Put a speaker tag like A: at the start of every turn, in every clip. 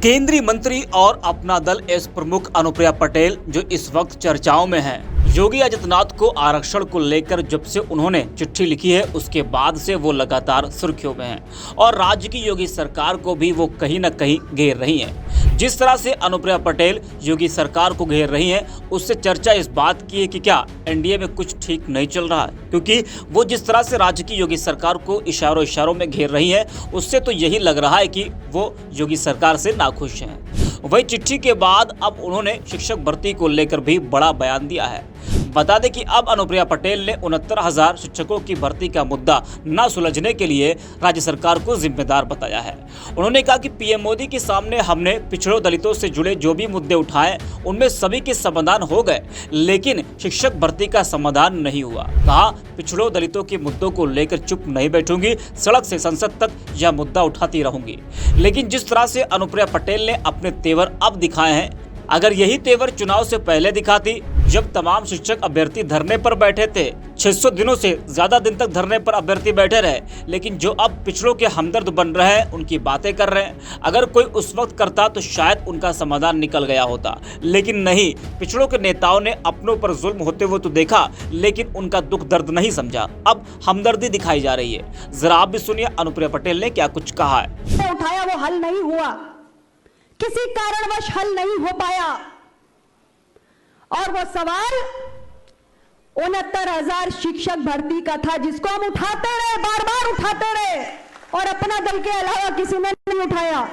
A: केंद्रीय मंत्री और अपना दल एस प्रमुख अनुप्रिया पटेल जो इस वक्त चर्चाओं में हैं। योगी आदित्यनाथ को आरक्षण को लेकर जब से उन्होंने चिट्ठी लिखी है उसके बाद से वो लगातार सुर्खियों में हैं और राज्य की योगी सरकार को भी वो कहीं न कहीं घेर रही हैं। जिस तरह से अनुप्रिया पटेल योगी सरकार को घेर रही हैं उससे चर्चा इस बात की है कि क्या एनडीए में कुछ ठीक नहीं चल रहा है, क्योंकि वो जिस तरह से राज्य की योगी सरकार को इशारों में घेर रही है उससे तो यही लग रहा है कि वो योगी सरकार से नाखुश हैं। वही चिट्ठी के बाद अब उन्होंने शिक्षक भर्ती को लेकर भी बड़ा बयान दिया है। बता दें कि अब अनुप्रिया पटेल ने 69,000 शिक्षकों की भर्ती का मुद्दा न सुलझने के लिए राज्य सरकार को जिम्मेदार बताया है। उन्होंने कहा कि पीएम मोदी के सामने हमने पिछड़ों दलितों से जुड़े जो भी मुद्दे उठाए उनमें सभी के समाधान हो गए, लेकिन शिक्षक भर्ती का समाधान नहीं हुआ। कहा पिछड़ों दलितों के मुद्दों को लेकर चुप नहीं बैठूंगी, सड़क से संसद तक यह मुद्दा उठाती रहूंगी। लेकिन जिस तरह से अनुप्रिया पटेल ने अपने तेवर अब दिखाए हैं, अगर यही तेवर चुनाव से पहले दिखाती जब तमाम शिक्षक अभ्यर्थी धरने पर बैठे थे, 600 दिनों से ज्यादा दिन तक धरने पर अभ्यर्थी बैठे रहे, लेकिन जो अब पिछड़ों के हमदर्द बन रहे हैं उनकी बातें कर रहे हैं, अगर कोई उस वक्त करता तो शायद उनका समाधान निकल गया होता। लेकिन नहीं, पिछड़ों के नेताओं ने अपनों पर जुल्म होते हुए तो देखा लेकिन उनका दुख दर्द नहीं समझा। अब हमदर्दी दिखाई जा रही है। जरा आप भी सुनिए अनुप्रिया पटेल ने क्या कुछ कहा है।
B: उठाया वो हल नहीं हुआ, किसी कारणवश हल नहीं हो पाया और वो सवाल 69,000 शिक्षक भर्ती का था जिसको हम उठाते रहे, बार बार उठाते रहे और अपना दल के अलावा किसी ने नहीं उठाया।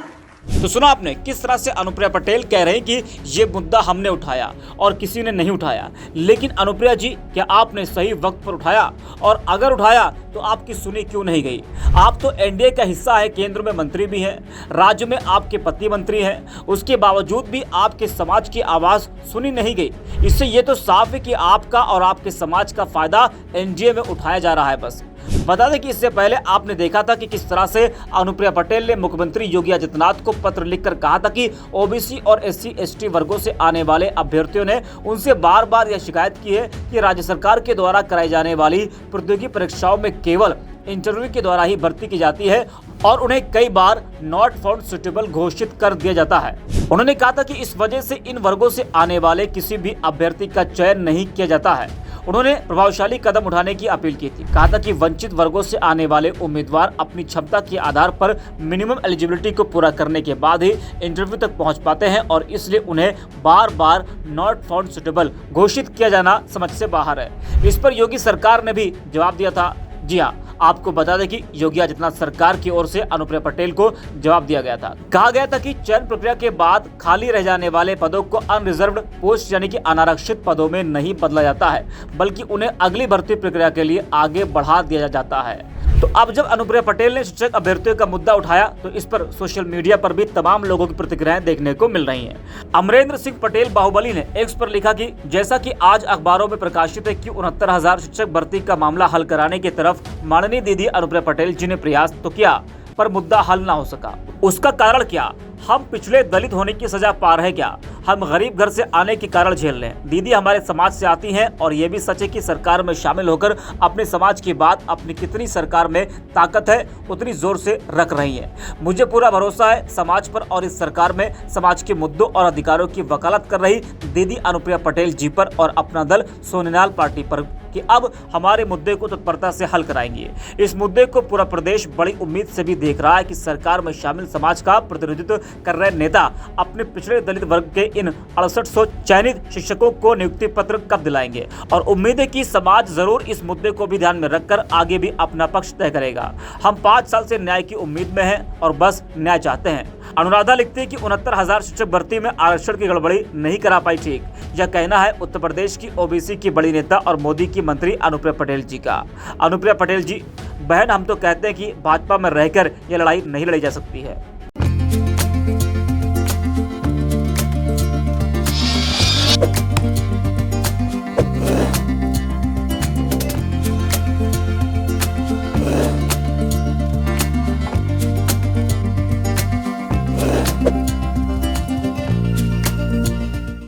A: तो सुना आपने किस तरह से अनुप्रिया पटेल कह रहे हैं कि ये मुद्दा हमने उठाया और किसी ने नहीं उठाया। लेकिन अनुप्रिया जी, क्या आपने सही वक्त पर उठाया? और अगर उठाया तो आपकी सुनी क्यों नहीं गई? आप तो एनडीए का हिस्सा है, केंद्र में मंत्री भी हैं, राज्य में आपके पति मंत्री हैं, उसके बावजूद भी आपके समाज की आवाज सुनी नहीं गई। इससे ये तो साफ है कि आपका और आपके समाज का फायदा एनडीए में उठाया जा रहा है। बस बता दें कि इससे पहले आपने देखा था कि किस तरह से अनुप्रिया पटेल ने मुख्यमंत्री योगी आदित्यनाथ को पत्र लिखकर कहा था कि ओबीसी और एससी एसटी वर्गों से आने वाले अभ्यर्थियों ने उनसे बार बार यह शिकायत की है कि राज्य सरकार के द्वारा कराई जाने वाली प्रतियोगी परीक्षाओं में केवल इंटरव्यू के द्वारा ही भर्ती की जाती है और उन्हें कई बार नॉट फाउंड सुटेबल घोषित कर दिया जाता है। उन्होंने कहा था कि इस वजह से इन वर्गों से आने वाले किसी भी अभ्यर्थी का चयन नहीं किया जाता है। उन्होंने प्रभावशाली कदम उठाने की अपील की थी। कहा था कि वंचित वर्गों से आने वाले उम्मीदवार अपनी क्षमता के आधार पर मिनिमम एलिजिबिलिटी को पूरा करने के बाद ही इंटरव्यू तक पहुंच पाते हैं और इसलिए उन्हें बार बार नॉट फाउंड सुटेबल घोषित किया जाना समझ से बाहर है। इस पर योगी सरकार ने भी जवाब दिया था। जी हाँ, आपको बता दें कि योगी आदित्यनाथ सरकार की ओर से अनुप्रिया पटेल को जवाब दिया गया था। कहा गया था कि चयन प्रक्रिया के बाद खाली रह जाने वाले पदों को अनरिजर्व्ड पोस्ट यानी कि अनारक्षित पदों में नहीं बदला जाता है, बल्कि उन्हें अगली भर्ती प्रक्रिया के लिए आगे बढ़ा दिया जाता है। तो अब जब अनुप्रिया पटेल ने शिक्षक अभ्यर्थियों का मुद्दा उठाया तो इस पर सोशल मीडिया पर भी तमाम लोगों की प्रतिक्रियाएं देखने को मिल रही हैं। अमरेंद्र सिंह पटेल बाहुबली ने एक्स पर लिखा कि जैसा कि आज अखबारों में प्रकाशित है कि 69,000 शिक्षक भर्ती का मामला हल कराने की तरफ माननीय दीदी अनुप्रिया पटेल जी ने प्रयास तो किया पर मुद्दा हल ना हो सका। उसका कारण क्या? हम पिछले दलित होने की सजा पा रहे क्या? हम गरीब घर से आने के कारण झेल रहे हैं। दीदी हमारे समाज से आती हैं और ये भी सच है कि सरकार में शामिल होकर अपने समाज की बात अपनी कितनी सरकार में ताकत है उतनी जोर से रख रही हैं। मुझे पूरा भरोसा है समाज पर और इस सरकार में समाज के मुद्दों और अधिकारों की वकालत कर रही दीदी अनुप्रिया पटेल जी पर और अपना दल सोनेलाल पार्टी पर कि अब हमारे मुद्दे को तत्परता से हल कराएंगे। इस मुद्दे को पूरा प्रदेश बड़ी उम्मीद से भी देख रहा है कि सरकार में शामिल समाज का प्रतिनिधित्व कर रहे नेता अपने पिछड़े दलित वर्ग के इन 6800 चयनित शिक्षकों को नियुक्ति पत्र कब दिलाएंगे और उम्मीद है कि समाज जरूर इस मुद्दे को भी ध्यान में रखकर आगे भी अपना पक्ष तय करेगा। हम 5 साल से न्याय की उम्मीद में हैं और बस न्याय चाहते हैं। अनुराधा लिखती है कि 69,000 शिक्षक भर्ती में आरक्षण की गड़बड़ी नहीं करा पाई ठीक। यह कहना है उत्तर प्रदेश की ओबीसी की बड़ी नेता और मोदी की मंत्री अनुप्रिया पटेल जी का। अनुप्रिया पटेल जी, बहन हम तो कहते हैं कि भाजपा में रहकर यह लड़ाई नहीं लड़ी जा सकती है।